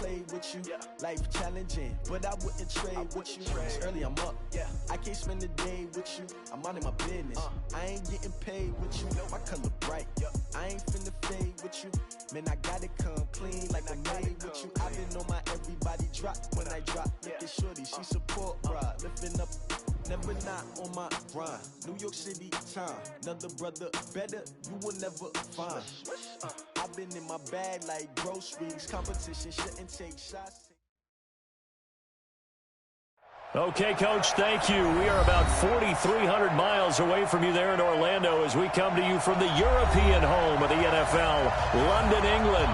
play with you. Life challenging, but I wouldn't trade with you. It's early, I'm up. I can't spend the day with you. I'm minding my business. I ain't getting paid with you. My color bright. I ain't finna fade with you. Man, I gotta come clean like I made with you. I've been on my everybody drop when I drop. Look at shorty, she support, bruh. Lifting up, never not on my grind. New York City time. Another brother better, you will never find. I've been in my bag like groceries. Competition shouldn't take shots. Okay, Coach, thank you. We are about 4,300 miles away from you there in Orlando as we come to you from the European home of the NFL, London, England.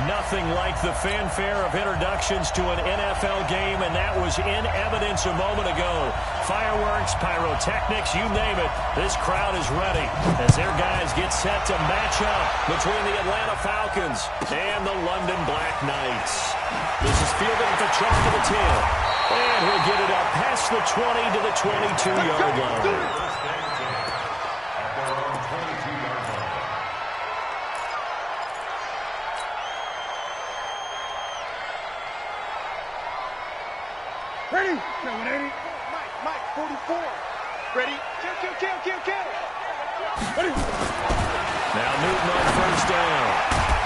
Nothing like the fanfare of introductions to an NFL game, and that was in evidence a moment ago. Fireworks, pyrotechnics, you name it. This crowd is ready as their guys get set to match up between the Atlanta Falcons and the London Black Knights. This is fielded at the trunk of the 10. And he'll get it up past the 20 to the 22-yard line. Ready? 180. Mike, 44. Ready? Kill. Ready? Now Newton on first down.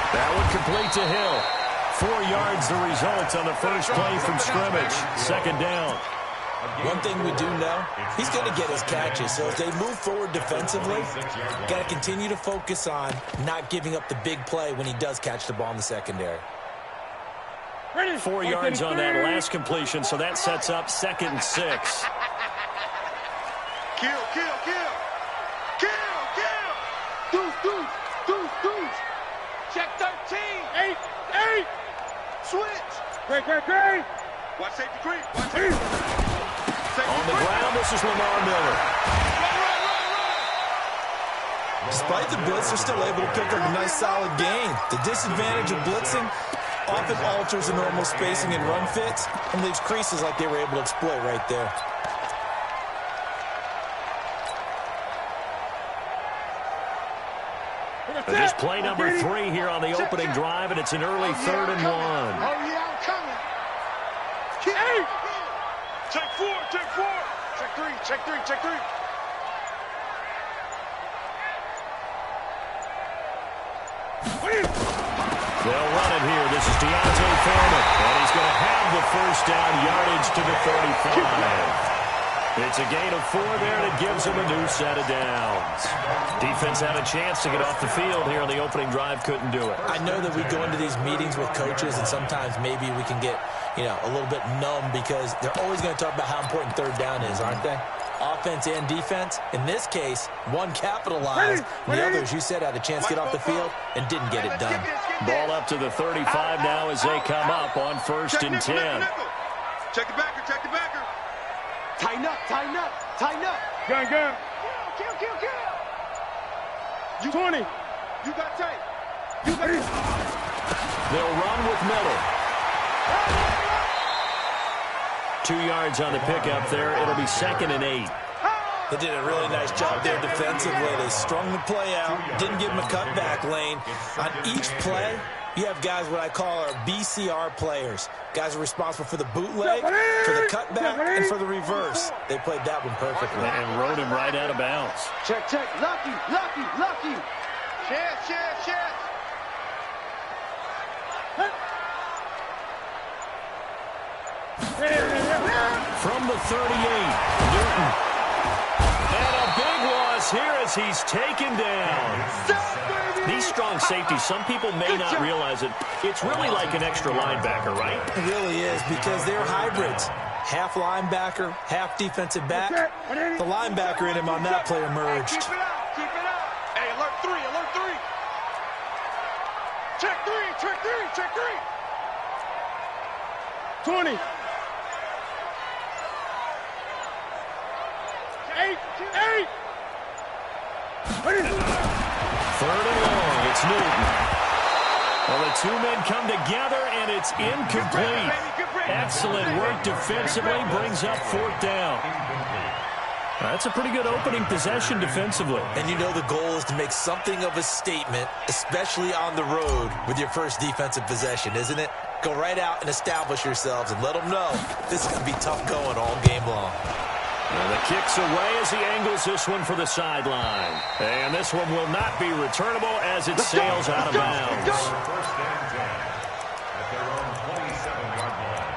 That one complete to Hill. 4 yards the result on the first play from scrimmage. Second down. One thing we do know, he's going to get his catches. So as they move forward defensively, got to continue to focus on not giving up the big play when he does catch the ball in the secondary. 4 yards on that last completion, so that sets up 2nd and 6. Kill. Deuce. Check 13. 8. Switch. Great. Watch safety creep. On the ground, this is Lamar Miller. Despite the blitz, they're still able to pick up a nice solid gain. The disadvantage of blitzing often alters the normal spacing and run fits and leaves creases like they were able to exploit right there. This play number 3 here on the opening drive, and it's an early 3rd and 1. Oh, yeah, I'm coming. Check 4. Check 3. They'll run it here. This is Deontay Foreman, and he's going to have the first down yardage to the 35. It's a gain of 4 there that gives him a new set of downs. Defense had a chance to get off the field here on the opening drive, couldn't do it. I know that we go into these meetings with coaches, and sometimes maybe we can get, a little bit numb because they're always going to talk about how important 3rd down is, aren't they? Offense and defense. In this case, one capitalized. The other, as you said, had a chance to get off the field and didn't get it done. Ball up to the 35 now as they come up on 1st and 10. Check the backer. Tighten up. Gun. Kill. You 20. You got tight. They'll run with Miller. 2 yards on the pickup there. It'll be 2nd and 8. They did a really nice job there defensively. They strung the play out, didn't give them a cutback lane. On each play, you have guys what I call our BCR players. Guys are responsible for the bootleg, for the cutback, and for the reverse. They played that one perfectly. And rode him right out of bounds. Check. Lucky. Chance. From the 38, Newton. And a big loss here as he's taken down. These strong safeties, some people may not realize it. It's really like an extra linebacker, right? It really is because they're hybrids. Half linebacker, half defensive back. The linebacker in him on that play emerged. Keep it out. Hey, alert 3. Check 3. 20. 8. 3rd and long, it's Newton. Well, the 2 men come together, and it's incomplete. Excellent work defensively, brings up 4th down. That's a pretty good opening possession defensively. And you know the goal is to make something of a statement, especially on the road with your first defensive possession, isn't it? Go right out and establish yourselves and let them know this is going to be tough going all game long. And the kick's away as he angles this one for the sideline. And this one will not be returnable as it sails out of bounds. First and 10 at their own 27-yard line.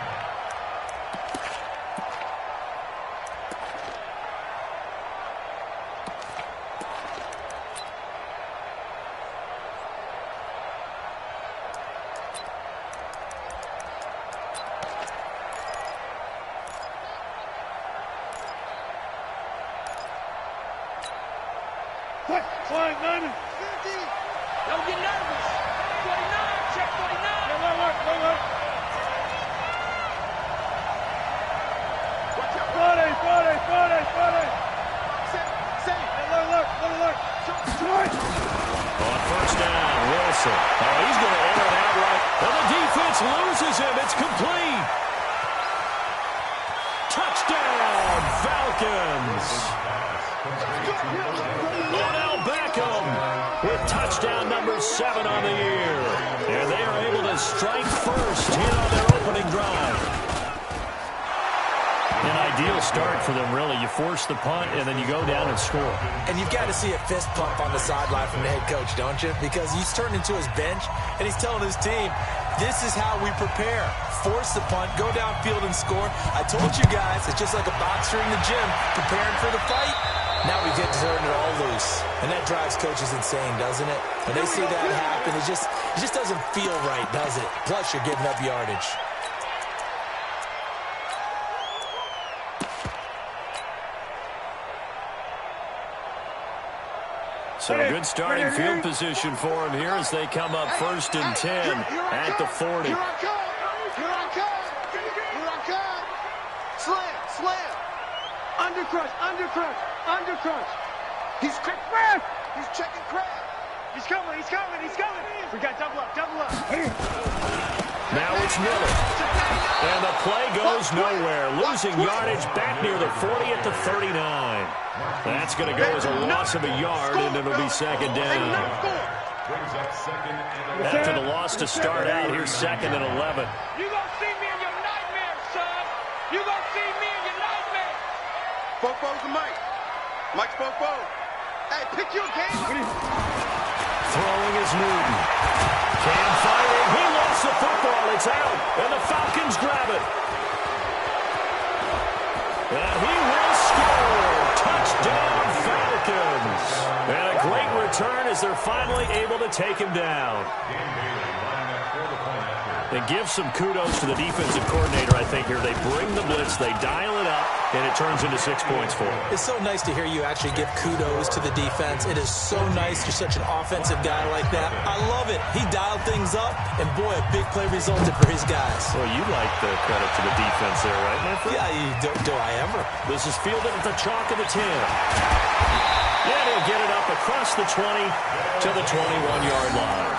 Flag 90. 50. Don't get nervous. 49. Check 49. Look. Watch out. 40. Say. Look. On first down, Wilson. Oh, he's going to enter it outright. And the defense loses him. It's complete. Touchdown, Falcons. Odell Beckham with touchdown number 7 on the year. And they are able to strike first here on their opening drive. An ideal start for them, really. You force the punt, and then you go down and score. And you've got to see a fist pump on the sideline from the head coach, don't you? Because he's turned into his bench, and he's telling his team, this is how we prepare. Force the punt, go downfield and score. I told you guys, it's just like a boxer in the gym preparing for the fight. Now we get to turn it all loose. And that drives coaches insane, doesn't it? When they see that happen, it just doesn't feel right, does it? Plus, you're giving up yardage. So a good starting field position for him here as they come up first and 10 at the 40. Here I come. Slam. Undercrush. He's checking Crab. He's coming. We got double up. Now it's Miller. And the play goes nowhere. Losing yardage back near the 40 at the 39. That's going to go as a loss of a yard, and it'll be second down. Brings up second and 11. After the loss to start out, here's second and 11. You gonna see me in your nightmares, son. You gonna see me in your nightmares. Fofo's the mic. Mike's Fofo. Hey, pick your game up. Throwing is Newton. Cam firing. He lost the football. It's out. And the Falcons grab it. And he will score. Touchdown, Falcons. And a great return as they're finally able to take him down. And give some kudos to the defensive coordinator, I think, here. They bring the blitz, they dial it up, and it turns into 6 points for them. It's so nice to hear you actually give kudos to the defense. It is so nice you're such an offensive guy like that. I love it. He dialed things up, and boy, a big play resulted for his guys. Well, you like the credit to the defense there, right, my friend? Yeah, do I ever? This is fielded at the chalk of the 10. Yeah, he'll get it up across the 20 to the 21-yard line.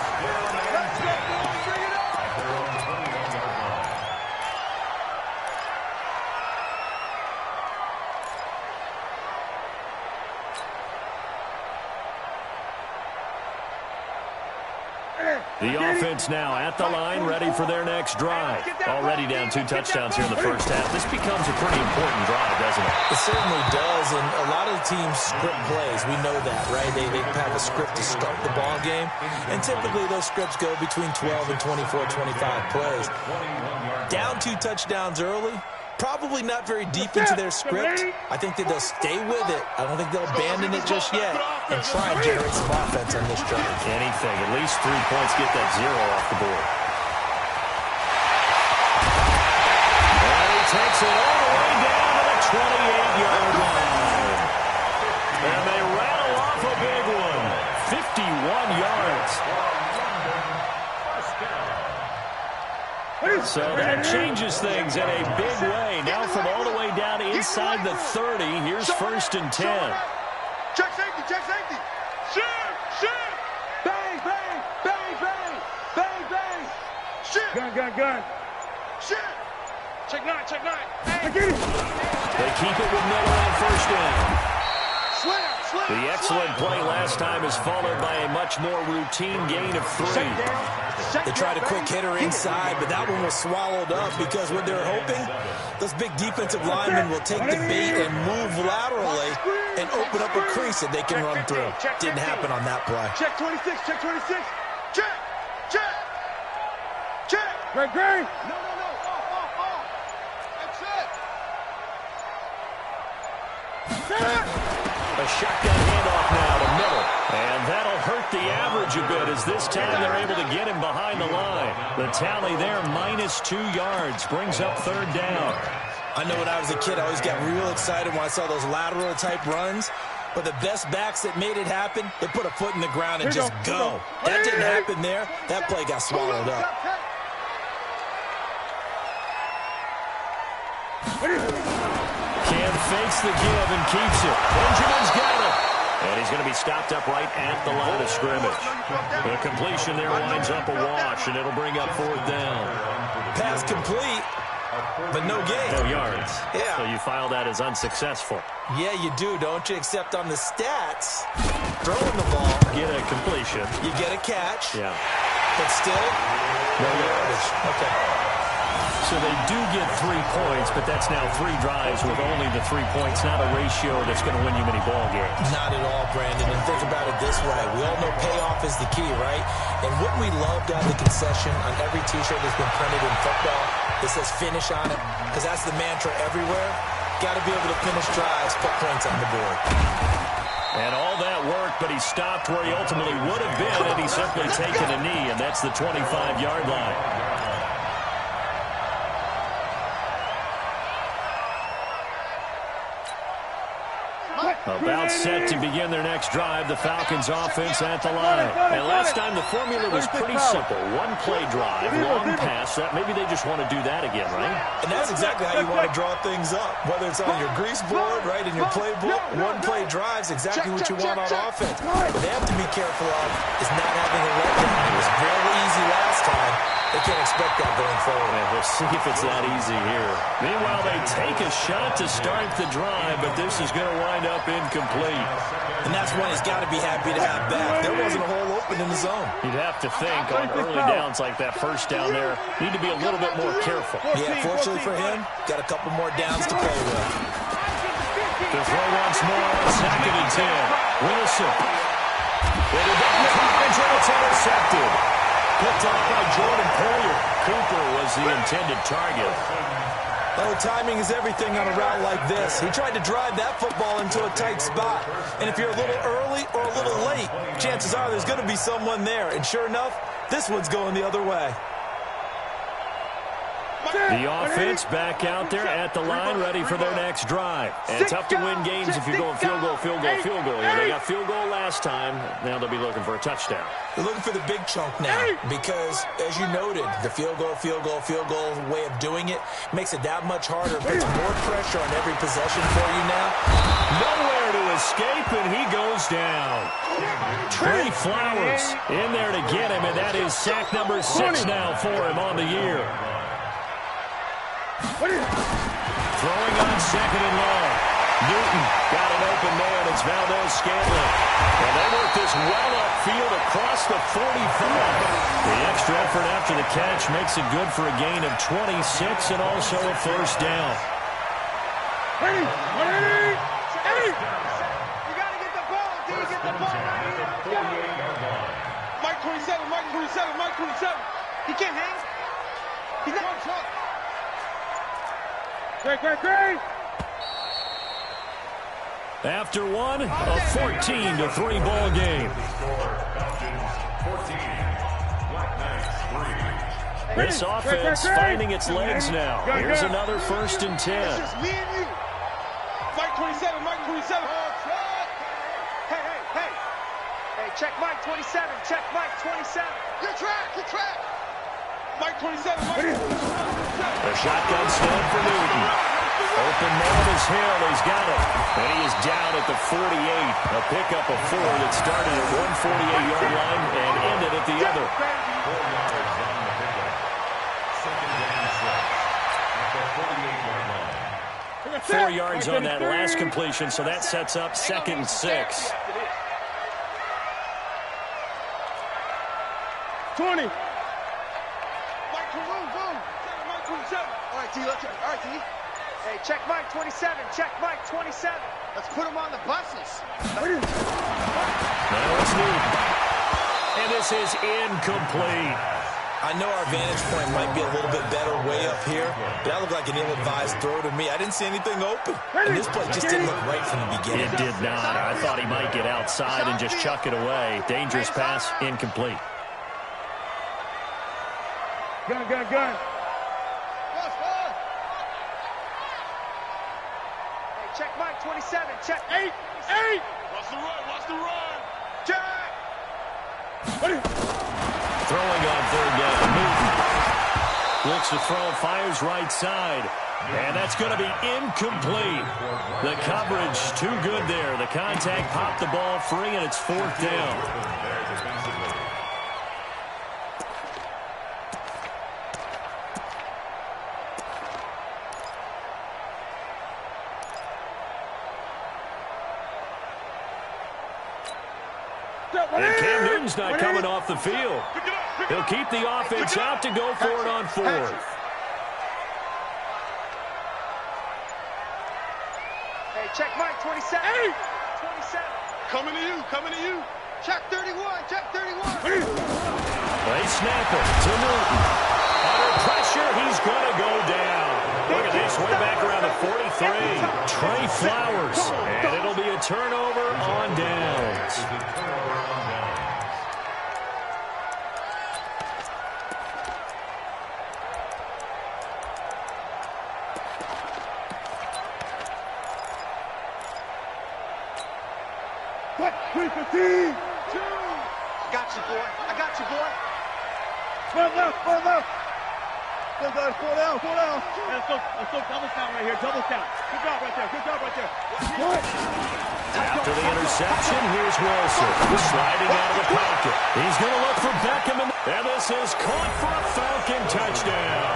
The offense now at the line, ready for their next drive. Already down 2 touchdowns here in the first half. This becomes a pretty important drive, doesn't it? It certainly does, and a lot of teams script plays. We know that, right? They have a script to start the ball game, and typically those scripts go between 12 and 24, 25 plays. Down 2 touchdowns early, probably not very deep into their script. I think that they'll stay with it. I don't think they'll abandon it just yet and try and generate some offense on this drive. Anything, at least 3 points, get that 0 off the board. And he takes it all the way down to the 28-yard line. And they rattle off a big one. 51 yards. So that changes things in a big way. Now from all the way down inside the 30, here's first and 10. Check safety. Shoot. Bang. Shoot. Gun. Shoot. Check 9. They keep it with Miller on first down. Slam. The excellent play last time is followed by a much more routine gain of 3. They tried a quick hitter inside, but that one was swallowed up because what they're hoping, those big defensive linemen will take the bait and move laterally and open up a crease that they can run through. Didn't happen on that play. Check 26, check 26. Check, check, check. Great. No. Off. That's it. A shotgun handoff now to Miller. And that'll hurt the average a bit as this time they're able to get him behind the line. The tally there, -2 yards, brings up 3rd down. I know when I was a kid, I always got real excited when I saw those lateral-type runs. But the best backs that made it happen, they put a foot in the ground and just go. That didn't happen there. That play got swallowed up. Cam fakes the give and keeps it. Benjamin's got it. And he's going to be stopped up right at the line of scrimmage. The completion there winds up a wash, and it'll bring up 4th down. Pass complete, but no gain. No yards. Yeah. So you file that as unsuccessful. Yeah, you do, don't you? Except on the stats, throwing the ball. Get a completion. You get a catch. Yeah. But still, no yardage. Okay. So they do get 3 points, but that's now 3 drives with only the 3 points, not a ratio that's going to win you many ball games. Not at all, Brandon. And think about it this way. We all know payoff is the key, right? And wouldn't we love to have the concession on every T-shirt that's been printed in football that says finish on it? Because that's the mantra everywhere. Got to be able to finish drives, put points on the board. And all that work, but he stopped where he ultimately would have been had he simply taken a knee, and that's the 25-yard line. About set to begin their next drive, the Falcons offense at the line. And last time the formula was pretty simple. 1 play drive, long pass. Maybe they just want to do that again, right? And that's exactly how you want to draw things up. Whether it's on your grease board, right, in your playbook, 1 play drive is exactly what you want on offense. What they have to be careful of is not having a letdown. It was very easy last time. They can't expect that going forward. And we'll see if it's that easy here. Meanwhile, they take a shot to start the drive, but this is going to wind up incomplete. And that's one he's got to be happy to have back. There wasn't a hole open in the zone. You'd have to think on early downs like that first down there, need to be a little bit more careful. Yeah, fortunately for him, got a couple more downs to play with. To throw once more on 2nd and 10. Wilson. With a double coverage, and it's intercepted. Picked off by Jordan Poyer. Cooper was the intended target. Oh, timing is everything on a route like this. He tried to drive that football into a tight spot. And if you're a little early or a little late, chances are there's going to be someone there. And sure enough, this one's going the other way. The offense back out there at the line, ready for their next drive. And tough to win games if you're going field goal. They got field goal last time. Now they'll be looking for a touchdown. They're looking for the big chunk now because, as you noted, the field goal way of doing it makes it that much harder. Puts more pressure on every possession for you now. Nowhere to escape, and he goes down. Trey Flowers in there to get him, and that is sack number 6 now for him on the year. Throwing on 2nd and long. Newton got an open man. It's Valdez-Scantling. And they work this well upfield across the 45. The extra effort after the catch makes it good for a gain of 26 and also a first down. You got to get the ball. Do you get the ball right here? Mike 27. He can't hang. He's not. Great. After one, a 14-3 ball game. This offense finding its legs now. Here's another 1st and 10. It's just me and you. Mike 27. Hey, check Mike 27. Your track. Mike 27. A shotgun snap for Newton. Open man is Hill. He's got it. And he is down at the 48. A pickup of 4 that started at 148-yard line and ended at the other. 4 yards on the pickup. 2nd and 6 at the 48-yard line. 4 yards on that last completion, so that sets up 2nd and 6. 20. Mike, boom. Mike 27. All right, T, let's go. All right, T. Hey, check Mike 27. Check Mike 27. Let's put him on the buses. Now it's Newton. And this is incomplete. I know our vantage point might be a little bit better way up here, but that looked like an ill-advised throw to me. I didn't see anything open. And this play just didn't look right from the beginning. It did not. I thought he might get outside and just chuck it away. Dangerous pass, incomplete. Gun. Hey, check Mike 27. Check 8. Watch the run. Jack. Throwing on 3rd down. Newton looks to throw, fires right side. And that's going to be incomplete. The coverage too good there. The contact popped the ball free, and it's 4th down. And Cam Newton's not coming off the field. He'll keep the offense out to go for it on 4th. Hey, check Mike 27. 27. Coming to you. Check 31. They snap it to Newton. Under pressure, he's going to go down. Look at this, way back around the 43. Trey Flowers. And it'll be a turnover on downs. What? 315. 2. I got you, boy. Four left. Four down. Let's go. Double count right here. Good job right there. After the interception, here's Wilson. Sliding out of the pocket. He's going to look for Beckham. And this is caught for a Falcon touchdown.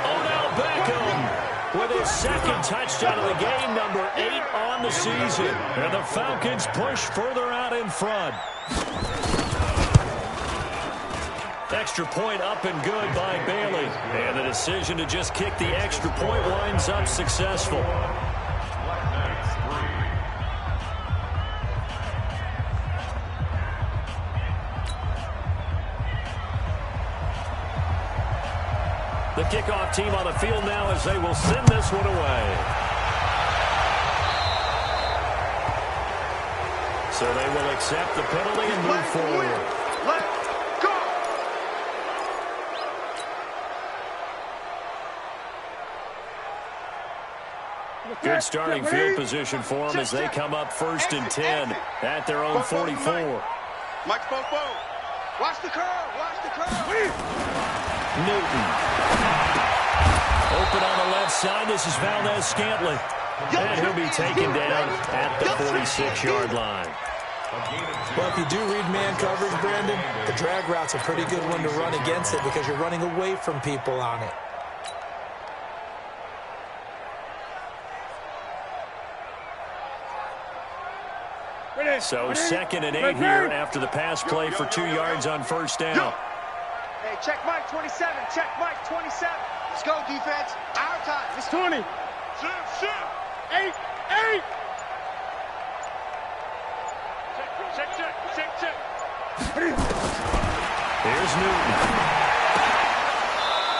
Odell Beckham with his 2nd touchdown of the game, number 8 on the season. And the Falcons push further out in front. Extra point up and good by Bailey. And the decision to just kick the extra point winds up successful. The kickoff team on the field now as they will send this one away. So they will accept the penalty and move forward. Let's go. Good starting field position for them as they come up 1st and 10 at their own 44. Mike, watch the curve. Newton. Open on the left side. This is Valdez-Scantling. And he'll be taken down at the 46-yard line. Well, if you do read man coverage, Brandon, the drag route's a pretty good one to run against it because you're running away from people on it. So 2nd and 8 here after the pass play for 2 yards on 1st down. Hey, check Mike 27. Check Mike 27. Let's go, defense. Our time. It's 20. Shift. 8. Check. Here's Newton.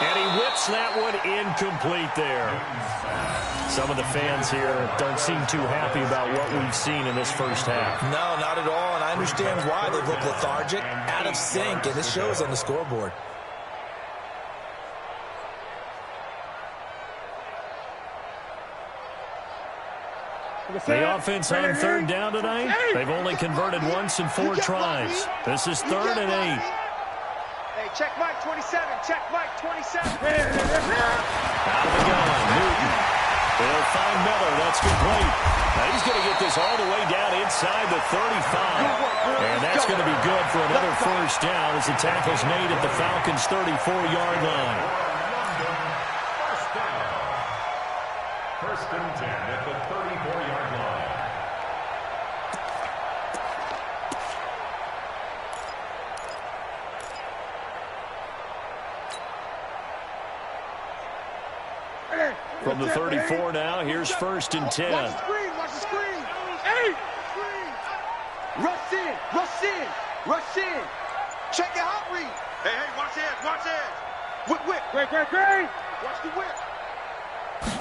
And he whips that one incomplete there. Some of the fans here don't seem too happy about what we've seen in this first half. No, not at all, and I understand why. They've looked lethargic, out of sync, and this shows on the scoreboard. The offense on 3rd down tonight, they've only converted once in 4 tries. This is 3rd and 8. Hey, check Mike 27. Check Mike 27. Out of the gun, Newton. They'll find Miller. That's complete. Now he's going to get this all the way down inside the 35. And that's going to be good for another 1st down as the tackle's made at the Falcons' 34-yard line. 1st and From the 34 now, here's 1st and 10. Watch the screen, watch the screen. Hey! Rush in, rush in, rush in. Check your hot read. Hey, watch it, watch it. Whip. Great. Watch the whip.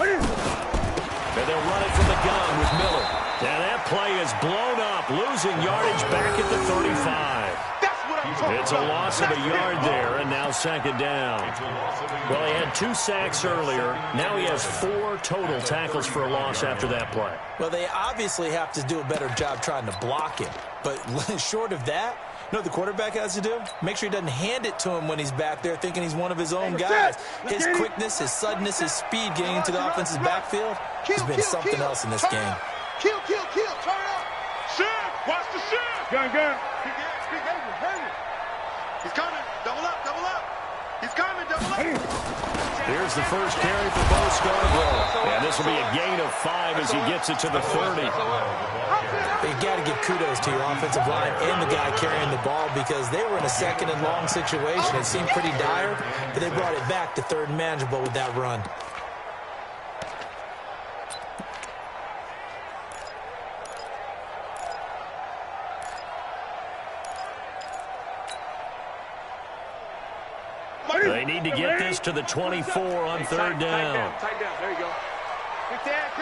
And they'll run it from the gun with Miller. And that play is blown up, losing yardage back at the 35. It's a loss of a yard there, and now 2nd down. Well, he had 2 sacks earlier. Now he has 4 total tackles for a loss after that play. Well, they obviously have to do a better job trying to block him. But short of that, you know what the quarterback has to do? Make sure he doesn't hand it to him when he's back there thinking he's one of his own guys. His quickness, his suddenness, his speed getting into the offense's backfield has been something else in this game. Kill. Turn up. Shift. Watch the shift. Gun. He's coming. Double up. He's coming. Double up. Here's the first carry for Bo Scarborough. And this will be a gain of 5 as he gets it to the 30. You got to give kudos to your offensive line and the guy carrying the ball because they were in a 2nd and long situation. It seemed pretty dire, but they brought it back to 3rd and manageable with that run. They need to get this to the 24 on 3rd down. Tight down. There you go. Quick the edge.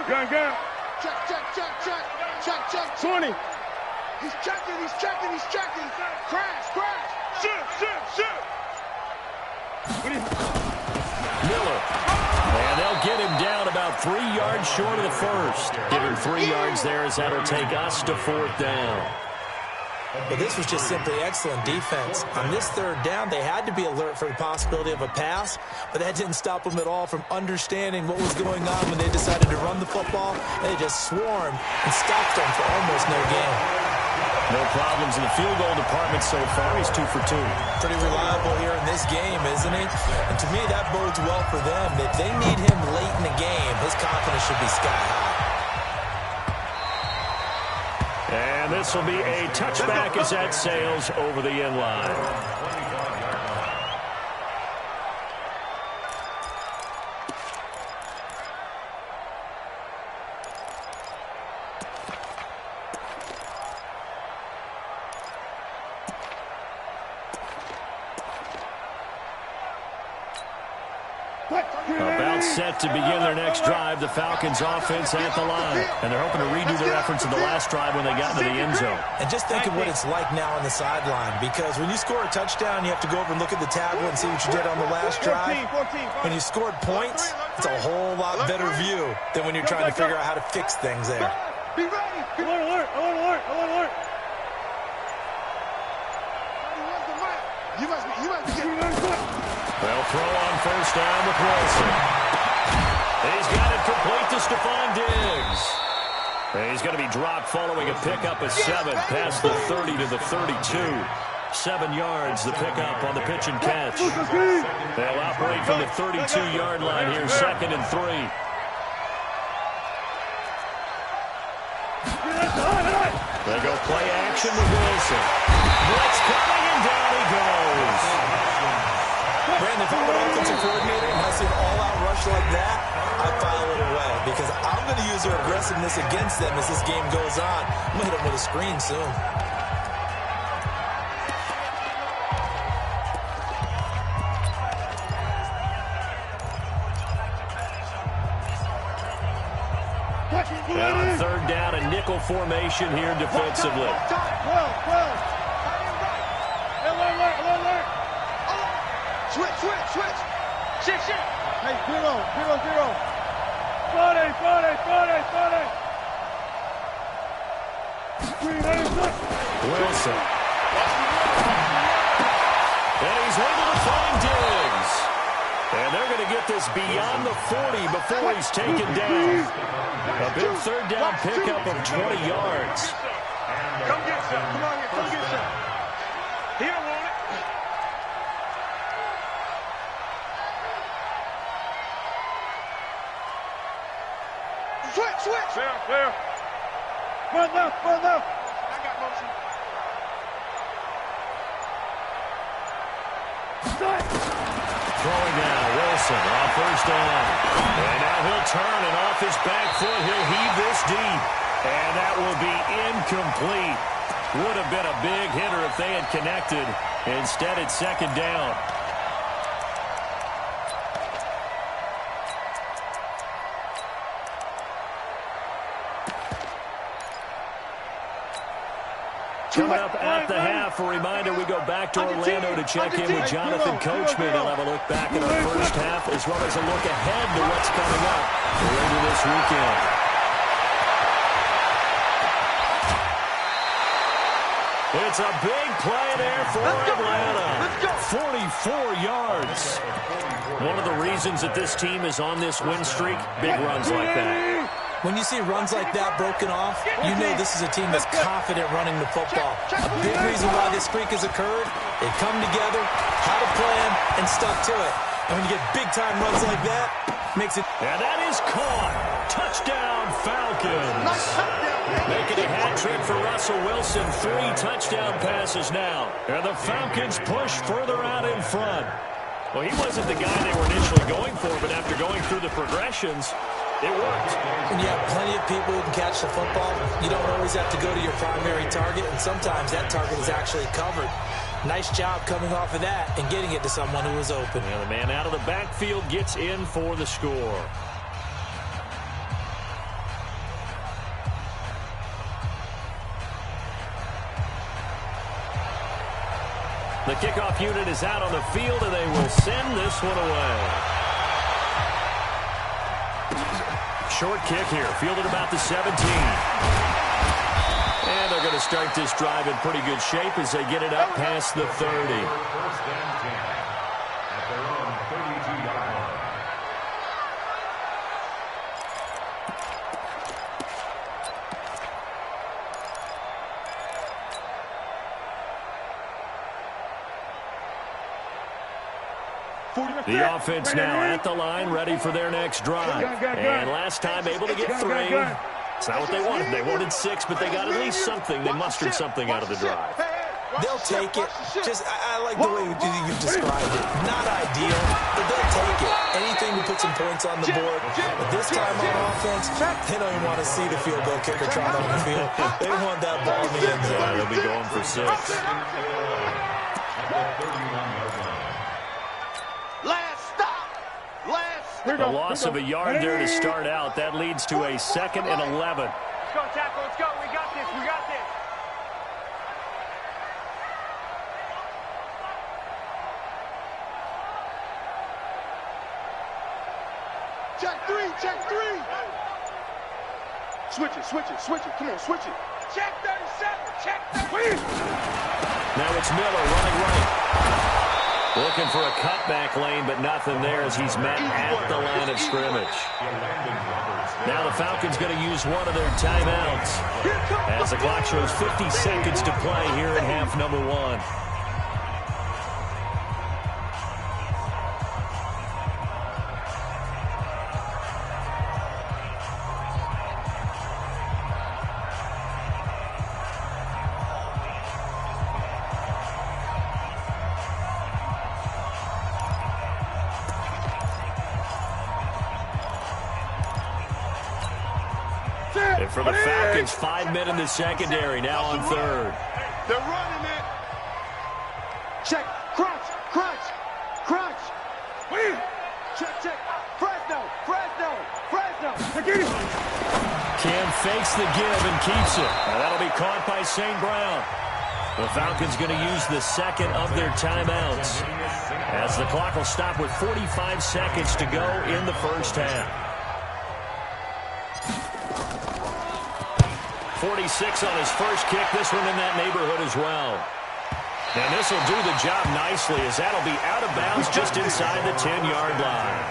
Gun. Check. 20. He's checking. Crash. Shoot. Miller. And they'll get him down about 3 yards short of the first. Give him 3 yards there as that'll take us to 4th down. But this was just simply excellent defense. On this 3rd down, they had to be alert for the possibility of a pass, but that didn't stop them at all from understanding what was going on when they decided to run the football. They just swarmed and stopped them for almost no gain. No problems in the field goal department so far. He's 2 for 2. Pretty reliable here in this game, isn't he? And to me, that bodes well for them. If they need him late in the game, his confidence should be sky high. And this will be a touchback as that sails over the end line. About set to begin their next drive, the Falcons offense at the line. And they're hoping to redo their efforts in the last drive when they got into the end zone. And just think of what it's like now on the sideline, because when you score a touchdown, you have to go over and look at the tablet and see what you did on the last drive. When you scored points, it's a whole lot better view than when you're trying to figure out how to fix things there. Be ready. Alert. You must be getting... They'll throw on 1st down with Wilson. He's got it complete to Stephon Diggs. And he's going to be dropped following a pickup of 7 past the 30 to the 32. 7 yards, the pickup on the pitch and catch. They'll operate from the 32-yard line here, 2nd and 3. They go play action with Wilson. Blitz coming, and down he goes. Brandon, if I'm an offensive coordinator and I see an all-out rush like that, I file it away because I'm going to use their aggressiveness against them as this game goes on. I'm going to hit them with a screen soon. Now on 3rd down, a nickel formation here defensively. Switch. Shit. Hey, 0. 40. Wilson. And he's able to find Diggs. And they're going to get this beyond the 40 before he's taken down. A big 3rd down pickup of 20 yards. Come get some. Come on here. Come get some. He don't want it. Switch. Fair. Run left. I got motion. Throwing down, Wilson. Wilson on first down. And now he'll turn, and off his back foot, he'll heave this deep. And that will be incomplete. Would have been a big hitter if they had connected. Instead, it's second down. Coming up at the half, a reminder, we go back to Orlando to check in with Jonathan Coachman. He'll have a look back at our first half as well as a look ahead to what's coming up later this weekend. It's a big play there for Atlanta. 44 yards. One of the reasons that this team is on this win streak, big runs like that. When you see runs like that broken off, you know this is a team that's confident running the football. A big reason why this streak has occurred, they come together, had a plan, and stuck to it. And when you get big-time runs like that, makes it... And that is caught. Touchdown, Falcons. Making a hat trick for Russell Wilson. 3 touchdown passes now. And the Falcons push further out in front. Well, he wasn't the guy they were initially going for, but after going through the progressions, it worked. When you have plenty of people who can catch the football, you don't always have to go to your primary target, and sometimes that target is actually covered. Nice job coming off of that and getting it to someone who was open. And the man out of the backfield gets in for the score. The kickoff unit is out on the field, and they will send this one away. Short kick here, fielded about the 17. And they're going to start this drive in pretty good shape as they get it up past the 30. First and 10 at their own 32-yard line. The offense now at the line, ready for their next drive. And last time able to get 3. It's not what they wanted. They wanted 6, but they got at least something. They mustered something out of the drive. They'll take it. I like the way you described it. Not ideal, but they'll take it. Anything to put some points on the board. But this time on offense, they don't even want to see the field goal kicker trot on the field. They want that ball in the end zone. They'll be going for 6. A loss of a yard there to start out. That leads to a 2nd and 11. Let's go, tackle. Let's go. We got this. We got this. Check 3. Check 3. Switch it. Switch it. Switch it. Come on, switch it. Check 37. Check 37. Now it's Miller running right. Looking for a cutback lane, but nothing there as he's met at the line of scrimmage. Now the Falcons going to use one of their timeouts as the clock shows 50 seconds to play here in half number 1. And for the Falcons, 5 men in the secondary, now on 3rd. They're running it. Check. Crunch. Crunch. Crunch. Check, check. Fresno. Fresno. Fresno. Cam fakes the give and keeps it. Now that'll be caught by St. Brown. The Falcons going to use the 2nd of their timeouts as the clock will stop with 45 seconds to go in the first half. 46 on his first kick. This one in that neighborhood as well. And this will do the job nicely as that'll be out of bounds just inside the 10-yard line.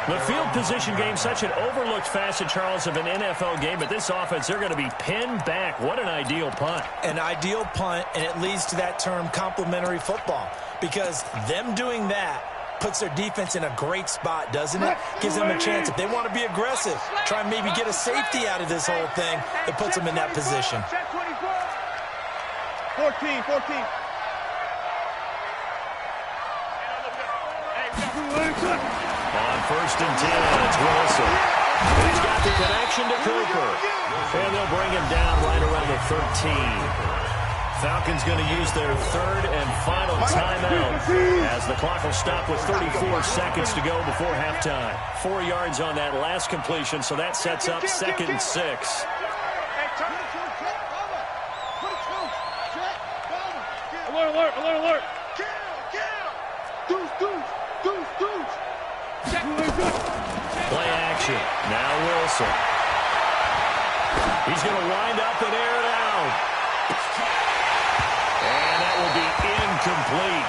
The field position game, such an overlooked facet, Charles, of an NFL game, but this offense, they're going to be pinned back. What an ideal punt. An ideal punt, and it leads to that term complementary football, because them doing that puts their defense in a great spot, doesn't it? Gives them a chance. If they want to be aggressive, try and maybe get a safety out of this whole thing, it puts them in that position. 14, 14. first and 10. It's Wilson. He's got the connection to Cooper. And they'll bring him down right around the 13. Falcons going to use their third and final timeout as the clock will stop with 34 seconds to go before halftime. 4 yards on that last completion, so that sets up 2nd and 6. Alert. Play action. Now Wilson. He's going to wind up and air it out. And that will be incomplete.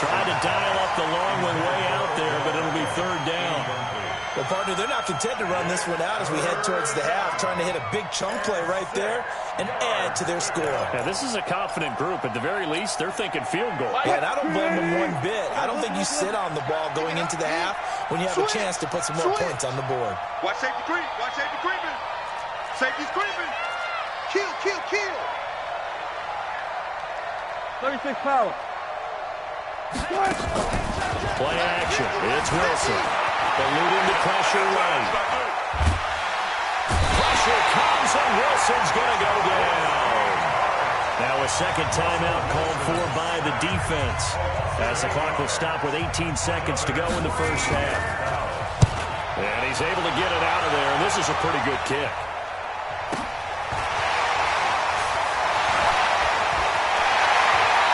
Tried to dial up the long one way out there, but it'll be 3rd down. Well, partner, they're not content to run this one out as we head towards the half, trying to hit a big chunk play right there and add to their score. Yeah, this is a confident group. At the very least, they're thinking field goal. Yeah, and I don't blame them one bit. I don't think you sit on the ball going into the half when you have a chance to put some more points on the board. Watch safety creep. Watch safety creeping. Safety's creeping. Kill. 36 power. Play action. It's Wilson. Eluding the pressure right. Pressure comes, and Wilson's going to go down. Now a second timeout called for by the defense, as the clock will stop with 18 seconds to go in the first half. And he's able to get it out of there, and this is a pretty good kick.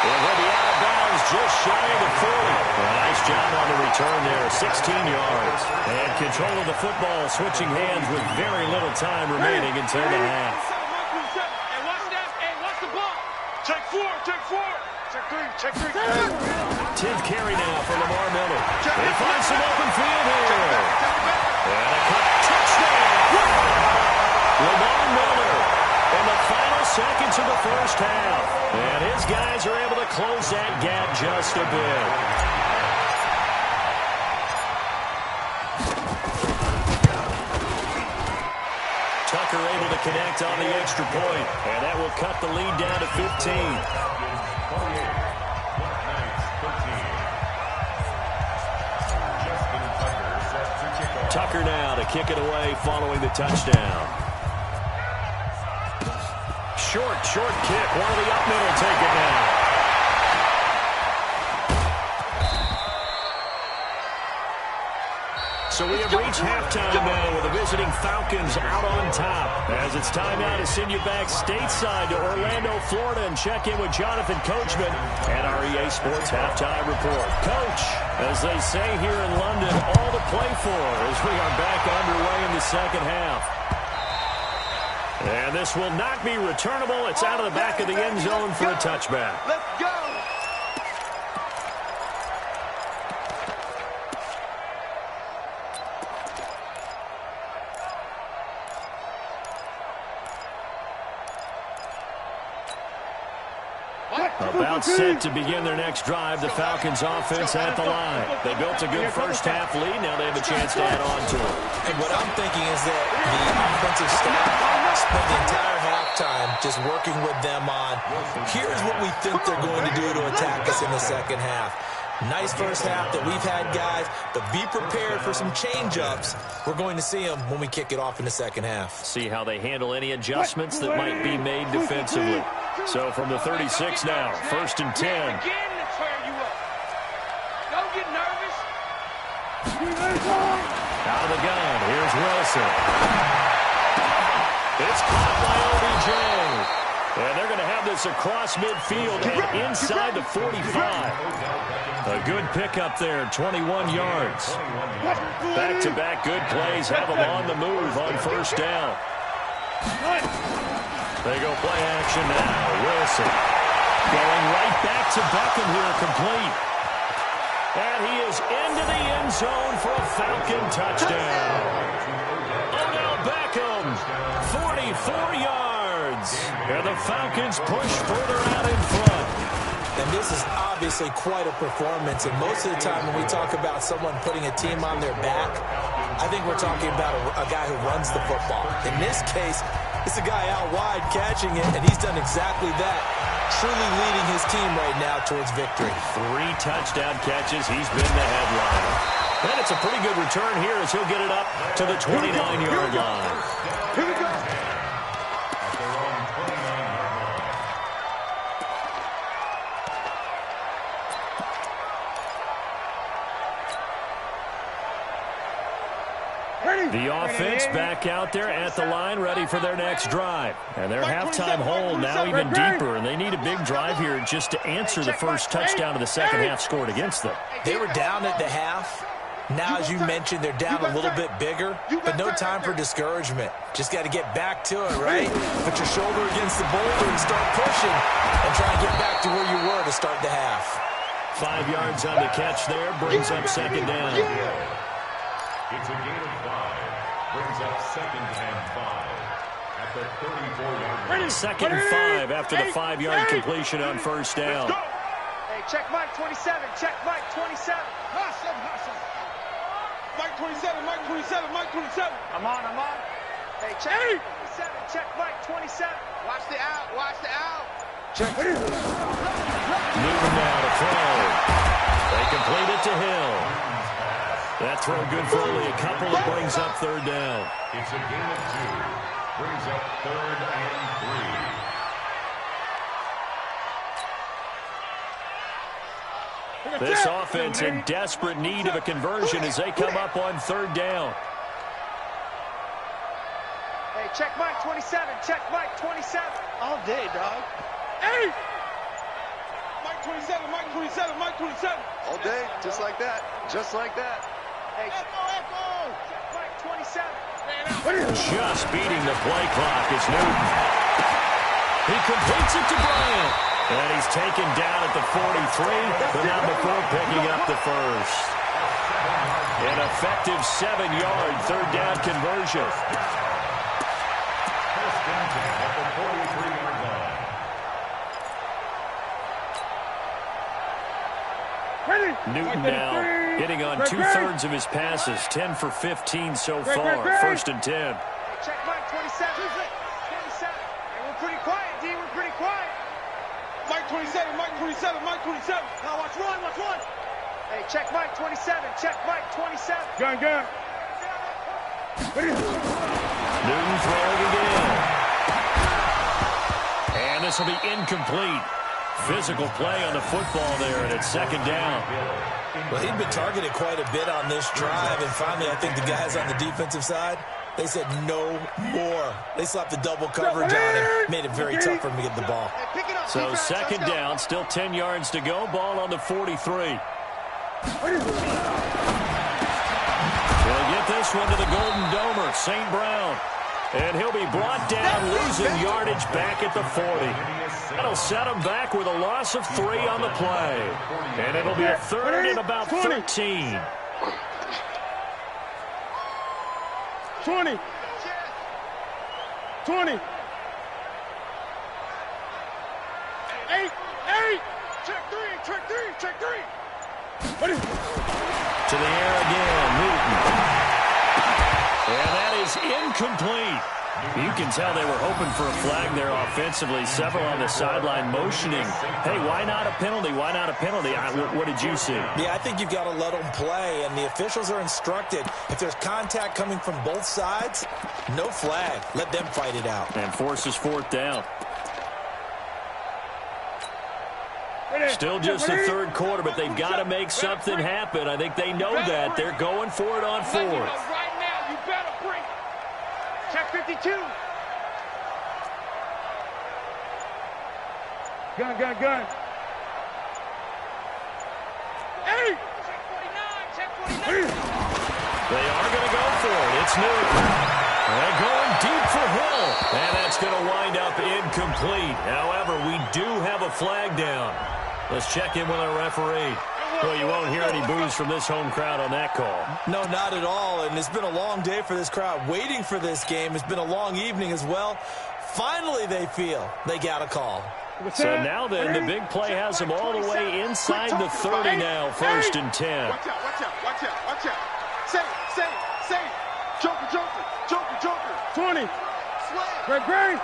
He'll be out of bounds just shy of the 40. Nice job on the return there, 16 yards. And control of the football switching hands with very little time remaining until the half. Hey, watch that. Hey, watch the ball. Check 4. Check 3. 10th carry now for Lamar Miller. They find some open field here. And a cut. Touchdown! Lamar Miller in the final seconds of the first half. And his guys are able to close that gap just a bit. Tucker able to connect on the extra point, and that will cut the lead down to 15. Tucker now to kick it away following the touchdown. Short kick. One of the up middle take it now. So we have reached halftime now with the visiting Falcons out on top. As it's time now to send you back stateside to Orlando, Florida, and check in with Jonathan Coachman and our EA Sports Halftime Report. Coach, as they say here in London, all to play for as we are back underway in the second half. And this will not be returnable. It's out of the back of the end zone for a touchback. Let's go. About set to begin their next drive, the Falcons offense at the line. They built a good first half lead. Now they have a chance to add on to it. And what I'm thinking is that the offensive staff spent the entire halftime just working with them on, here's what we think they're going to do to attack us in the second half. Nice first half that we've had, guys, but be prepared for some change-ups. We're going to see them when we kick it off in the second half. See how they handle any adjustments that might be made defensively. So from the 36 now, 1st and 10. Again to turn you up. Don't get nervous. Out of the gun, here's Wilson. It's caught by OBJ. And they're going to have this across midfield and inside the 45. A good pickup there, 21 yards. Back-to-back good plays have them on the move on first down. They go play action now. Wilson going right back to Beckham here, complete. And he is into the end zone for a Falcon touchdown. Odell Beckham, 44 yards. And the Falcons push further out in front. And this is obviously quite a performance. And most of the time when we talk about someone putting a team on their back, I think we're talking about a guy who runs the football. In this case, it's a guy out wide catching it, and he's done exactly that, truly leading his team right now towards victory. 3 touchdown catches. He's been the headliner. And it's a pretty good return here as he'll get it up to the 29-yard line. Here we go. At their own 29-yard line. The offense back out there at the line, ready for their next drive. And their halftime hole now even deeper, and they need a big drive here just to answer the first touchdown of the second half scored against them. They were down at the half. Now, as you mentioned, they're down a little bit bigger, but no time for discouragement. Just got to get back to it, right? Put your shoulder against the boulder and start pushing and try and get back to where you were to start the half. 5 yards on the catch there, brings up second down. It's a gain of 5. Brings up 2nd and 5 at the 34-yard line. 2nd and 5 after the 5-yard completion on first down. Hey, check Mike 27. Check Mike 27. Mike 27, Mike 27, Mike 27. I'm on. Hey, check 27. Check Mike 27. Watch the out. Watch the out. Check. Newton now to throw. They complete it to Hill. That throw good for only a couple. It brings up third down. It's a gain of 2. Brings up 3rd and 3. This offense in desperate need of a conversion as they come up on third down. Hey, check Mike 27. Check Mike 27. All day, dog. Hey! Mike 27, Mike 27, Mike 27. All day, just like that. Just like that. Hey, echo. Check Mike 27. Just beating the play clock is Newton. He completes it to Bryant. And he's taken down at the 43, but not before picking up the first. An effective 7-yard third down conversion. First and 10 at the 43-yard line. Newton now hitting on 2/3 of his passes, 10 for 15 so far. First and 10. Hey, check Mike 27. 27. Hey, we're pretty quiet, D. We're pretty quiet. Mike 27, Mike 27, Mike 27. Now watch one. Hey, check Mike 27. Check Mike 27. Gun. Newton throwing again. And this will be incomplete. Physical play on the football there, and it's second down. Well, he'd been targeted quite a bit on this drive, and finally I think the guys on the defensive side, they said no more. They slapped the double coverage on him, made it very tough for him to get the ball. So second down, still 10 yards to go, ball on the 43. He'll get this one to the Golden Domer, St. Brown. And he'll be brought down, losing yardage back at the 40. That'll set him back with a loss of 3 on the play. And it'll be a third and about 13. 20. 20. 8. Check three. To the air again, Newton. And that is incomplete. You can tell they were hoping for a flag there offensively. Several on the sideline motioning. Hey, why not a penalty? Why not a penalty? What did you see? Yeah, I think you've got to let them play, and the officials are instructed. If there's contact coming from both sides, no flag. Let them fight it out. And forces fourth down. Still just the third quarter, but they've got to make something happen. I think they know that. They're going for it on fourth. Right now, you better bring it. Check 52. Gun. Hey! Check 49. They are going to go for it. It's Newton. They're going deep for Hill. And that's going to wind up incomplete. However, we do have a flag down. Let's check in with our referee. Well, you won't hear any boos from this home crowd on that call. No, not at all. And it's been a long day for this crowd waiting for this game. It's been a long evening as well. Finally, they feel they got a call. So now then, the big play has them all the way inside the 30 now, first and 10. Watch out. Save. Joker. 20. Greg.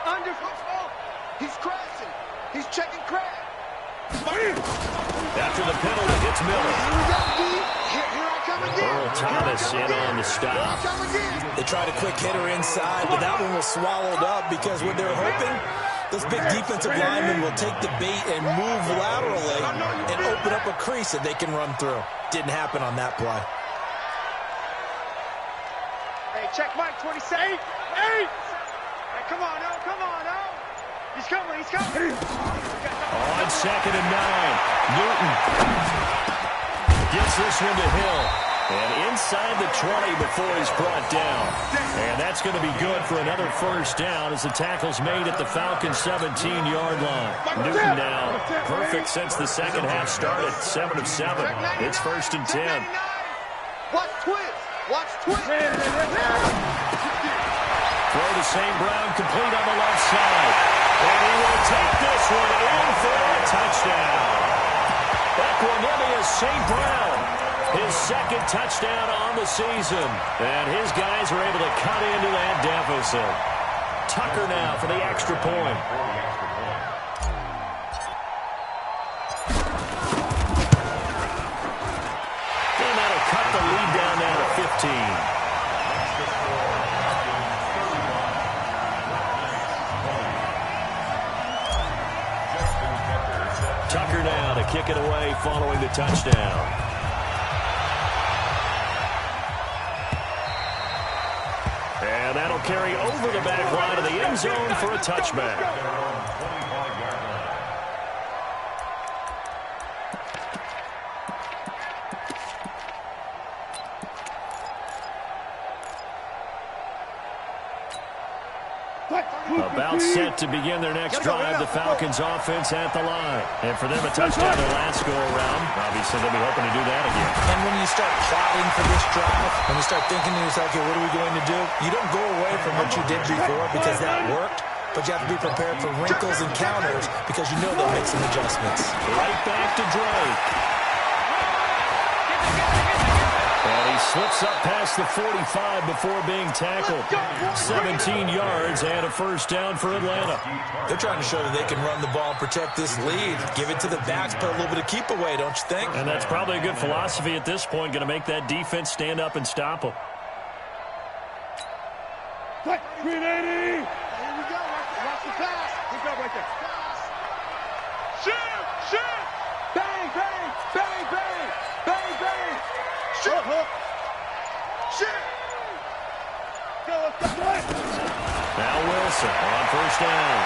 Undercrush. Oh, he's crashing. He's checking crash. After the penalty, it's Miller. Earl Thomas in on the stop. They tried a quick hitter inside, but that one was swallowed up because what they're hoping, those big defensive linemen will take the bait and move laterally and open up a crease that they can run through. Didn't happen on that play. Hey, check Mike, 27. Hey, come on, no, come on, no. He's coming, he's coming. On 2nd and 9, Newton gets this one to Hill. And inside the 20 before he's brought down. And that's going to be good for another first down as the tackle's made at the Falcons' 17-yard line. Newton now perfect since the second half started, 7 of 7. It's 1st and 10. Watch twist. Watch twist. Throw to St. Brown, complete on the left side. And he will take this one in for a touchdown. Equanimous St. Brown. His second touchdown on the season. And his guys are able to cut into that deficit. Tucker now for the extra point. And that'll cut the lead down now to 15. Tucker now to kick it away following the touchdown. And that'll carry over the back line of the end zone for a touchback. About set to begin their next drive, the Falcons offense at the line. And for them, a touchdown their last go-around. Obviously, they'll be hoping to do that again. And when you start plotting for this drive, when you start thinking to yourself, okay, what are we going to do? You don't go away from what you did before because that worked, but you have to be prepared for wrinkles and counters because you know they'll make some adjustments. Right back to Drake. And he slips up past the 45 before being tackled. 17 yards and a first down for Atlanta. They're trying to show that they can run the ball and protect this lead. Give it to the backs, put a little bit of keep away, don't you think? And that's probably a good philosophy at this point. Going to make that defense stand up and stop them. 380. Here we go. Watch the pass. Good job right there. Shoot! Bang, bang, bang, bang, bang, bang. Shoot! Shoot! Go, let's go. Now Wilson on first down.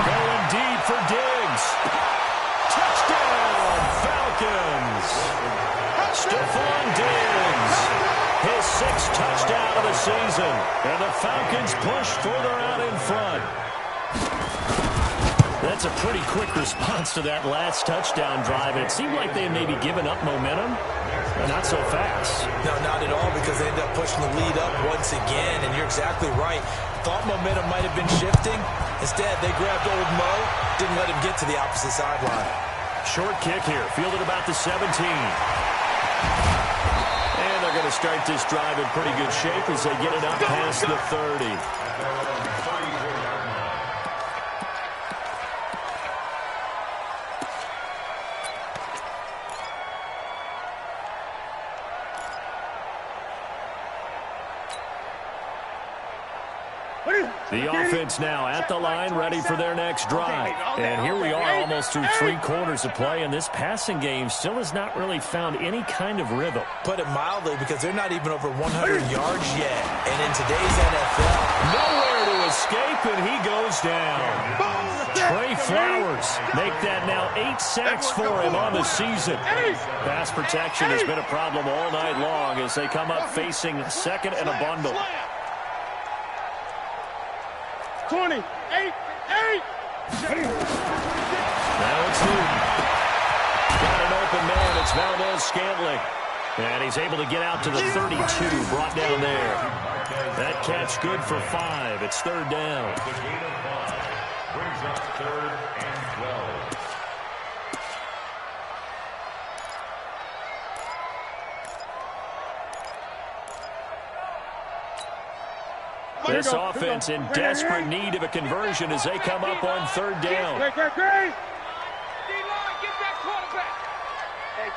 Going deep for Diggs. Touchdown, Falcons. Stephon Diggs. His 6th touchdown of the season. And the Falcons push further out in front. That's a pretty quick response to that last touchdown drive. It seemed like they had maybe given up momentum. Not so fast. No, not at all, because they ended up pushing the lead up once again, and you're exactly right. Thought momentum might have been shifting. Instead, they grabbed old Mo, didn't let him get to the opposite sideline. Short kick here, fielded about the 17. And they're going to start this drive in pretty good shape as they get it up past the 30. The offense now at the line, ready for their next drive. And here we are almost through 3 quarters of play, and this passing game still has not really found any kind of rhythm. Put it mildly, because they're not even over 100 yards yet. And in today's NFL, nowhere to escape, and he goes down. Trey Flowers make that now 8 sacks for him on the season. Pass protection has been a problem all night long as they come up facing 2nd and a bundle. 28. Now it's Newton. Got an open man. It's Valdez-Scantling. And he's able to get out to the 32. Brought down there. That catch good for 5. It's 3rd down. The gain of 5 brings up 3rd and 12. This offense in desperate need of a conversion as they come up on 3rd down.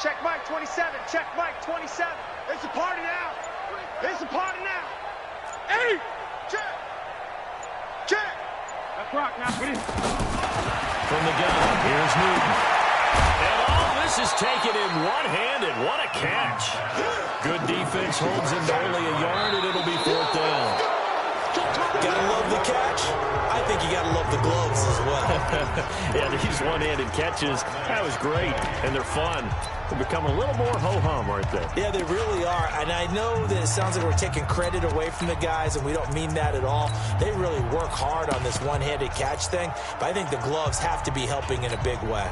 Check Mike 27. Check Mike 27. It's a party now. It's a party now. Hey! Check! Check! That's rock now. From the gun, here's Newton. And all this is taken in one-handed. What a catch. Good defense holds him to only a yard, and it'll be 4th down. Gotta love the catch. I think you gotta love the gloves as well. Yeah, these one-handed catches, that was great, and they're fun. They become a little more ho-hum, aren't they? Yeah, they really are, and I know that it sounds like we're taking credit away from the guys, and we don't mean that at all. They really work hard on this one-handed catch thing, but I think the gloves have to be helping in a big way.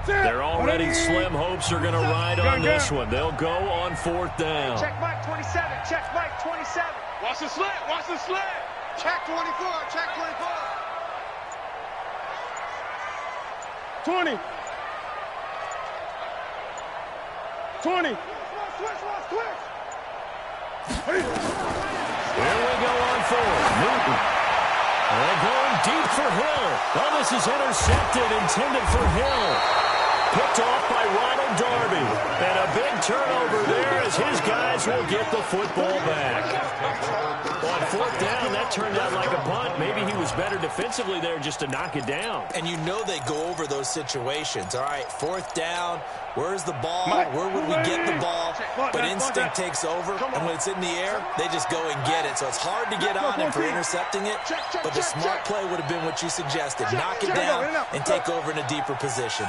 They're already slim hopes are going to ride on this one. They'll go on 4th down. Check Mike 27. Check Mike 27. Watch the slant. Watch the slant. Check 24. Check 24. 20. 20. Switch. Here we go on 4th. Newton. They're going deep for Hill. Oh, this is intercepted, intended for Hill. Picked off by Ronald Darby. And a big turnover there as his guys will get the football back. On 4th down, that turned out like a punt. Maybe he was better defensively there just to knock it down. And you know they go over those situations. All right, 4th down. Where's the ball? Where would we get the ball? But instinct takes over, and when it's in the air, they just go and get it. So it's hard to get on him for intercepting it, but the smart play would have been what you suggested. Knock it down and take over in a deeper position.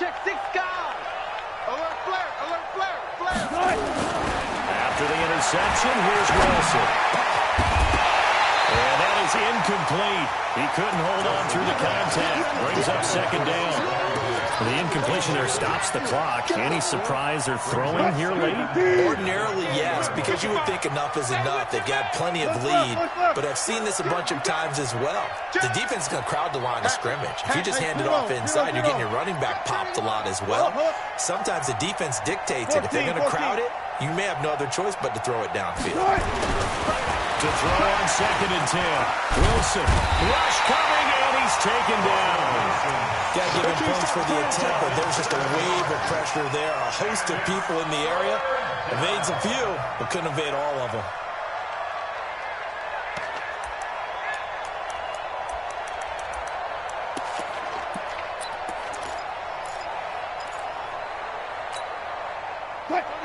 Check 6 guys. Alert flare. After the interception, here's Wilson. And that is incomplete. He couldn't hold on through the contact. Brings up 2nd down. The incompletion there stops the clock. Any surprise they're throwing here late? Ordinarily, yes, because you would think enough is enough. They've got plenty of lead, but I've seen this a bunch of times as well. The defense is going to crowd the line of scrimmage. If you just hand it off inside, you're getting your running back popped a lot as well. Sometimes the defense dictates it. If they're going to crowd it, you may have no other choice but to throw it downfield. To throw on 2nd and 10. Wilson, rush coming, and he's taken down. Got to give him points for the attempt, but there's just a wave of pressure there. A host of people in the area. Evades a few, but couldn't evade all of them.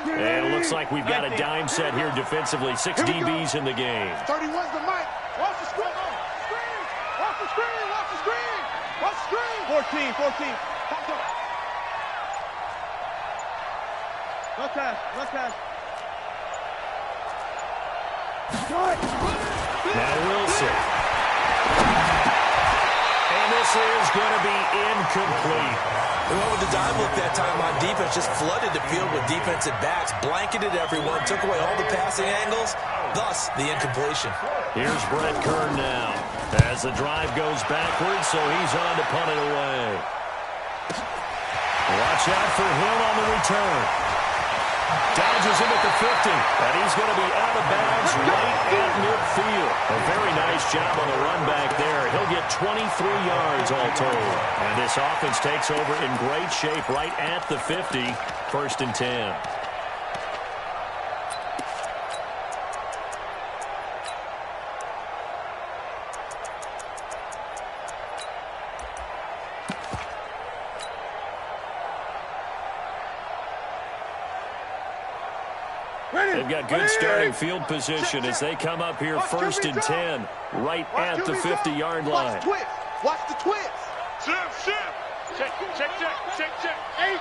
And it looks like we've got a dime set here defensively. 6 DBs in the game. 31's the mic. Watch the screen. Watch the screen. Watch the screen. Watch the screen. 14. Pop up. Left pass. Now Wilson. And this is going to be incomplete. They went with the dime look that time on defense, just flooded the field with defensive backs, blanketed everyone, took away all the passing angles, thus the incompletion. Here's Brett Kern now as the drive goes backwards, so he's on to punt it away. Watch out for Hill on the return. Dodges him at the 50, and he's going to be out of bounds right at midfield. A very nice job on the run back there. He'll get 23 yards all told. And this offense takes over in great shape right at the 50, 1st and 10. They've got good starting field position as they come up here 1st and 10, right at the 50-yard line. Watch the twist. Shift. Check. 8.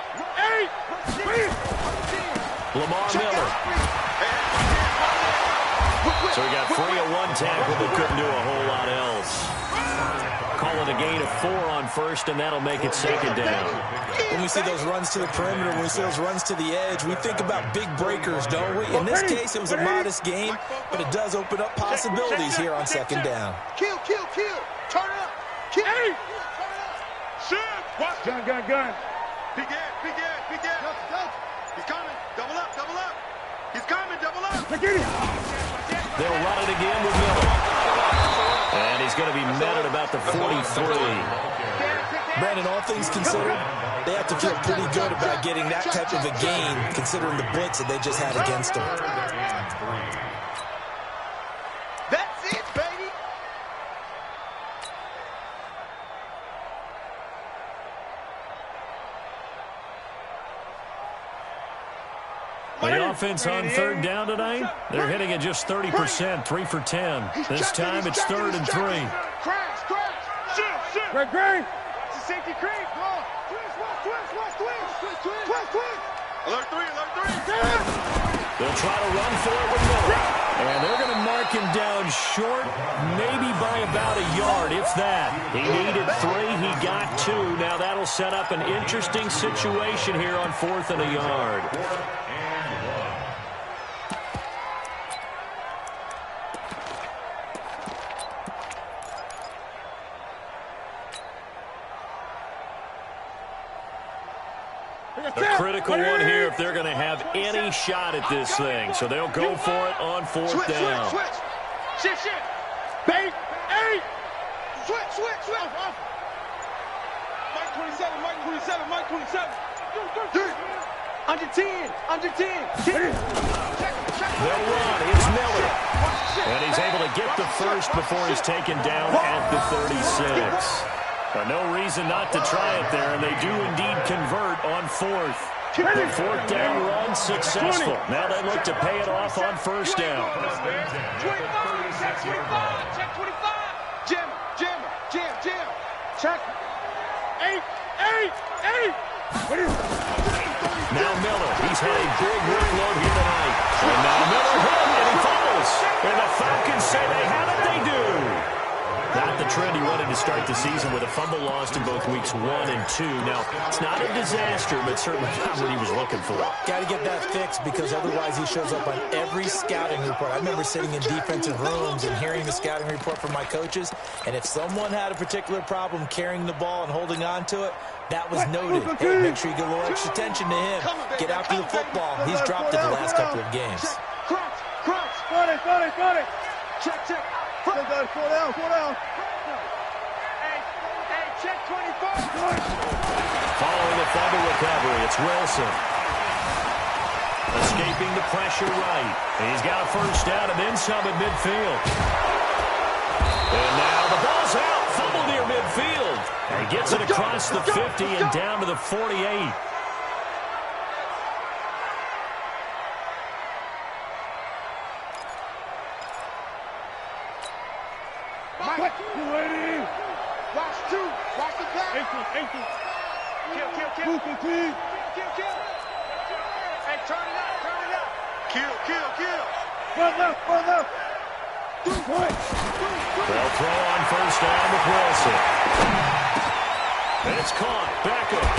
Lamar Miller. So he got free of 1 tackle, but couldn't do a whole lot else. Call it a gain of 4 on 1st, and that'll make it 2nd down. When we see those runs to the perimeter, when we see those runs to the edge, we think about big breakers, don't we? In this case, it was a modest gain, but it does open up possibilities here on 2nd down. Kill. Turn it up. Kill. Hey. Shift. Watch. Gun. Big gas. Go. He's coming. Double up. He's coming. Double up. They'll run it again with Miller. And he's going to be met at about the 43. Brandon, all things considered, they have to feel pretty good about getting that type of a gain, considering the blitz that they just had against them. That's it, baby. The offense on 3rd down tonight, they're hitting at just 30%, 3 for 10. This time it's 3rd and 3. Crash. Shift. Great. It's a safety creep. Twist. Alert 3. They'll try to run for it with Miller. And they're going to mark him down short, maybe by about a yard, if that. He needed 3, he got 2. Now that'll set up an interesting situation here on 4th and a yard. A critical one here if they're going to have any shot at this thing. So they'll go for it on 4th down. Switch. Bait. 8. Switch. Mike 27. Under 10. They'll run. It's Miller. And he's able to get the first before he's taken down at the 36. No reason not to try it there, and they do indeed convert on 4th. The 4th down run successful. Now they look to pay it off on 1st down. 25. Check 25. Jam. Check. 8. Now Miller, he's had a big workload here tonight. And now Miller hit, and he falls. And the Falcons say they have it, they do. Not the trend he wanted to start the season with a fumble lost in both weeks 1 and 2. Now, it's not a disaster, but certainly not what he was looking for. Got to get that fixed because otherwise he shows up on every scouting report. I remember sitting in defensive rooms and hearing the scouting report from my coaches, and if someone had a particular problem carrying the ball and holding on to it, that was noted. Hey, make sure you give a little extra attention to him. Get after the football. He's dropped it the last couple of games. Crunch. Got it. Check. Fall down. Hey, check 24. Following the fumble recovery, it's Wilson. Escaping the pressure right. He's got a 1st down and then some at midfield. And now the ball's out. Fumble near midfield. And he gets it across the 50 and down to the 48. Watch 2. Watch the back. 18. Kill. Hey, turn it up. Kill. Run left. They'll throw on 1st down with Wilson. And it's caught. Back up.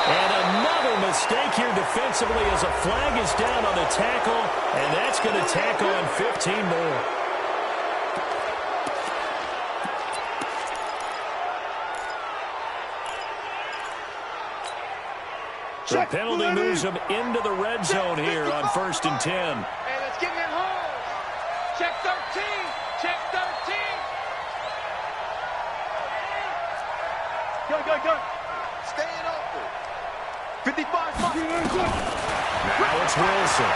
And another mistake here defensively as a flag is down on the tackle. And that's going to tack on 15 more. The penalty moves them into the red zone here on 1st and 10. Hey, let's get in that hole. Check 13. Go. Staying open. 55. Now it's Wilson.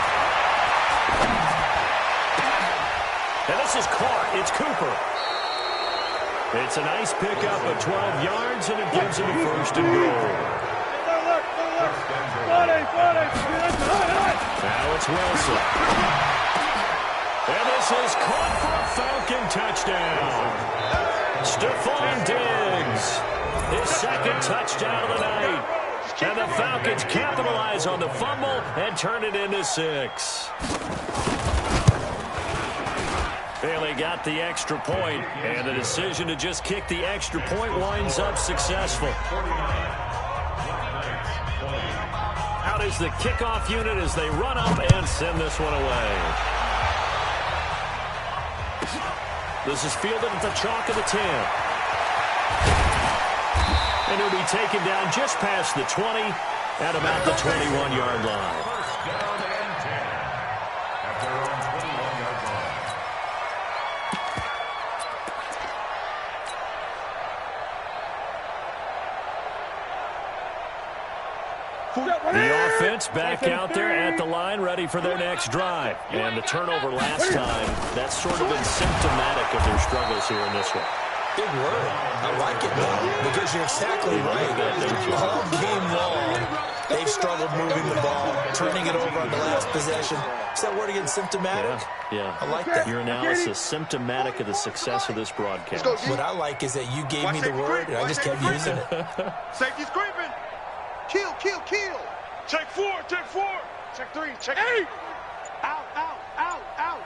And this is caught. It's Cooper. It's a nice pickup of 12 yards, and it gives him a 1st and goal. Now it's Wilson. And this is caught for a Falcon touchdown. Stephon Diggs, his 2nd touchdown of the night. And the Falcons capitalize on the fumble and turn it into 6. Bailey got the extra point, and the decision to just kick the extra point winds up successful. Out is the kickoff unit as they run up and send this one away. This is fielded at the chalk of the 10. And it'll be taken down just past the 20 at about the 21-yard line. First down and 10 at their own 21-yard line. offense back out there at the line, ready for their next drive. And the turnover last time, that's sort of been symptomatic of their struggles here in this one. Big word. I like it, though, because you're exactly right. All game long, they've struggled moving the ball, turning it over on the last possession. Is that word again, symptomatic? Yeah. I like that. Your analysis, symptomatic of the success of this broadcast. What I like is that you gave me the word, and I just kept using it. Safety screaming. Kill, kill, kill. Check 4, check 4. Check 3, check 8. Out, out, out, out.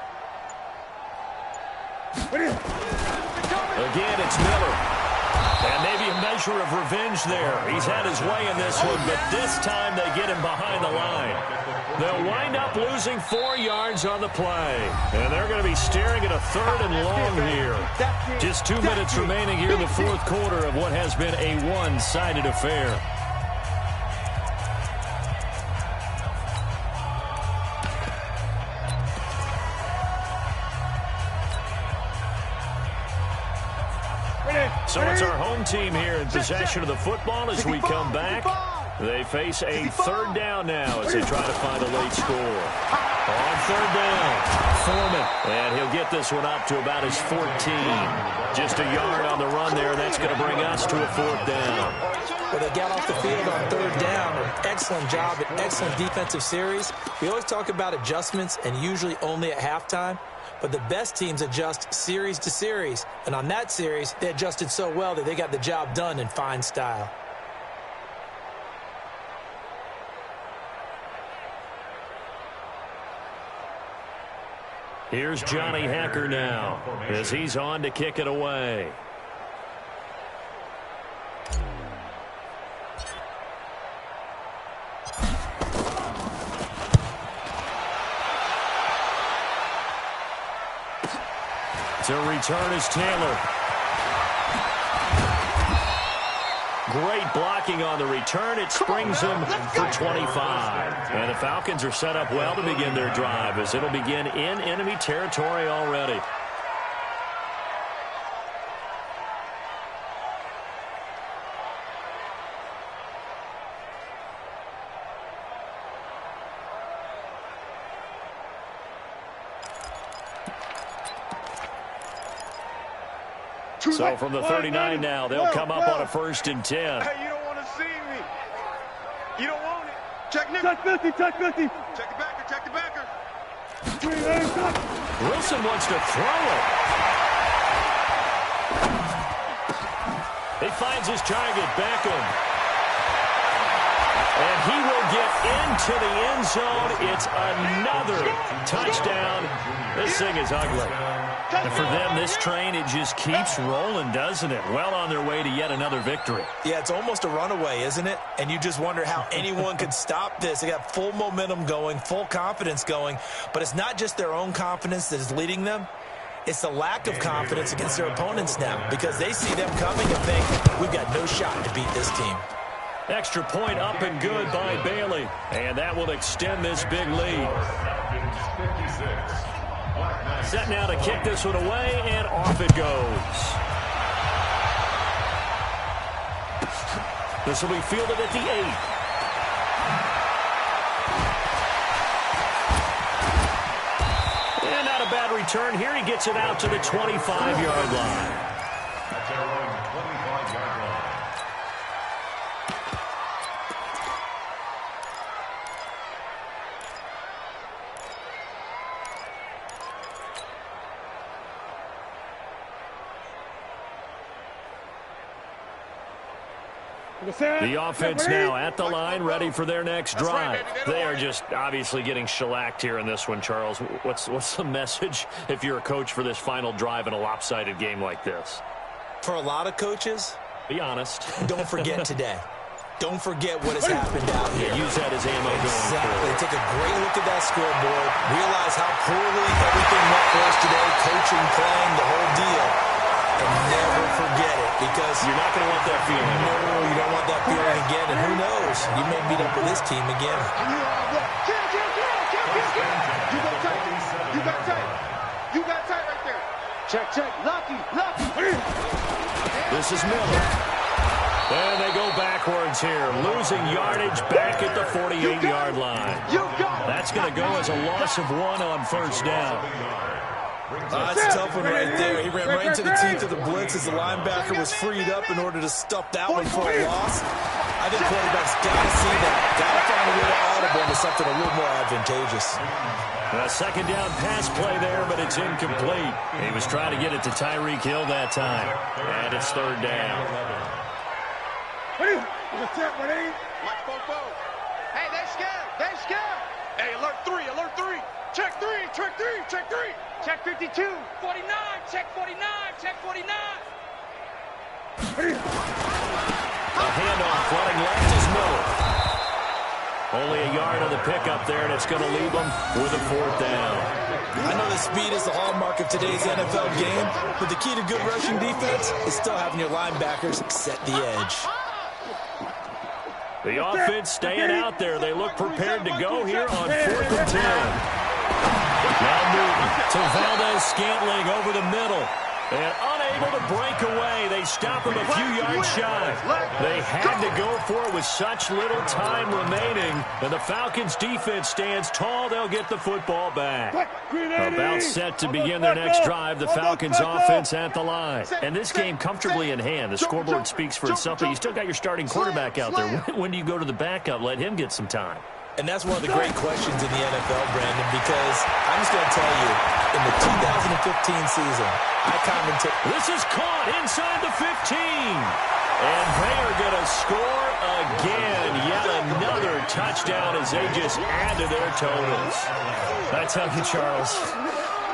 Again, it's Miller. And maybe a measure of revenge there. He's had his way in this one, but this time they get him behind the line. They'll wind up losing 4 yards on the play. And they're going to be staring at a 3rd and long here. Just 2 minutes remaining here in the 4th quarter of what has been a one-sided affair. So it's our home team here in possession of the football as we come back. They face a 3rd down now as they try to find a late score. On 3rd down, Foreman. And he'll get this one up to about his 14. Just a yard on the run there, and that's going to bring us to a 4th down. Well, they got off the field on 3rd down. An excellent job, an excellent defensive series. We always talk about adjustments, and usually only at halftime. But the best teams adjust series to series. And on that series, they adjusted so well that they got the job done in fine style. Here's Johnny Hacker now as he's on to kick it away. To return is Taylor. Great blocking on the return. It springs them for 25. And the Falcons are set up well to begin their drive as it'll begin in enemy territory already. So from the 39 now, they'll come up on a 1st and 10. Hey, you don't want to see me. You don't want it. Check Nick. Check 50, check 50. Check the backer, check the backer. Wilson wants to throw it. He finds his target, Beckham. And he will get into the end zone. It's another touchdown. This thing is ugly. And for them, this train, it just keeps rolling, doesn't it? Well on their way to yet another victory. Yeah, it's almost a runaway, isn't it? And you just wonder how anyone could stop this. They got full momentum going, full confidence going. But it's not just their own confidence that is leading them. It's the lack of confidence against their opponents now because they see them coming and think, we've got no shot to beat this team. Extra point up and good by Bailey. And that will extend this big lead. Set now to kick this one away, and off it goes. This will be fielded at the 8. And not a bad return here. He gets it out to the 25-yard line. That's their own 25-yard line. The offense now at the line, ready for their next drive. They are just obviously getting shellacked here in this one, Charles. What's the message if you're a coach for this final drive in a lopsided game like this? For a lot of coaches, be honest. Don't forget today. Don't forget what has happened out here. Use that as ammo going Exactly. Take a great look at that scoreboard. Realize how poorly everything went for us today. Coaching, playing, the whole deal. And never forget it because you're not going to want that feeling. No, you don't want that feeling again. And who knows? You may meet up with this team again. You got tight. You got tight. You got tight right there. Check, check. Lucky, lucky. This is Miller. And they go backwards here, losing yardage back at the 48-yard line. That's going to go as a loss of 1 on first down. That's a tough one right there. He ran right into the teeth of the blitz as the linebacker was freed up in order to stuff that one for a loss. I think quarterbacks got to see that. Got to find a way to audible into something a little more advantageous. A second down pass play there, but it's incomplete. He was trying to get it to Tyreek Hill that time. And it's third down. Hey, they scared. They scared. Hey, alert 3, alert 3. Check 3, check 3, check 3. Check 52. 49, check 49, check 49. A handoff running left is middle. Only a yard of the pickup there, and it's going to leave them with a fourth down. I know that speed is the hallmark of today's NFL game, but the key to good rushing defense is still having your linebackers set the edge. The offense staying out there. They look prepared to go here on 4th and 10. Now Newton to Valdez-Scantling over the middle. And unable to break away. They stop him a few yards shy. They had to go for it with such little time remaining. And the Falcons' defense stands tall. They'll get the football back. About set to begin their next drive. The Falcons' offense at the line. And this game comfortably in hand. The scoreboard speaks for itself, but you still got your starting quarterback out there. When do you go to the backup? Let him get some time. And that's one of the great questions in the NFL, Brandon, because I'm just going to tell you, in the 2015 season, I commented. This is caught inside the 15. And they are going to score again. Yet another touchdown as they just add to their totals. I tell you, Charles,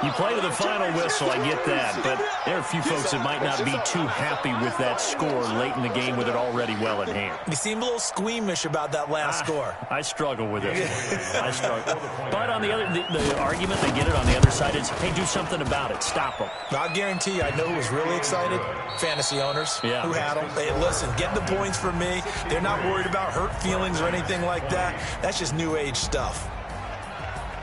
you play to the final whistle, I get that, but there are a few folks that might not be too happy with that score late in the game with it already well in hand. You seem a little squeamish about that last score. I struggle with it. I struggle. But on the other, the argument, they get it on the other side is, hey, do something about it. Stop them. I guarantee you, I know who was really excited. Fantasy owners who had them. Hey, listen, get the points for me. They're not worried about hurt feelings or anything like that. That's just new age stuff.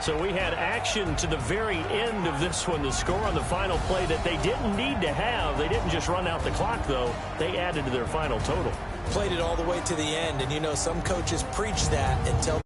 So we had action to the very end of this one, the score on the final play that they didn't need to have. They didn't just run out the clock, though. They added to their final total. Played it all the way to the end, and you know some coaches preach that until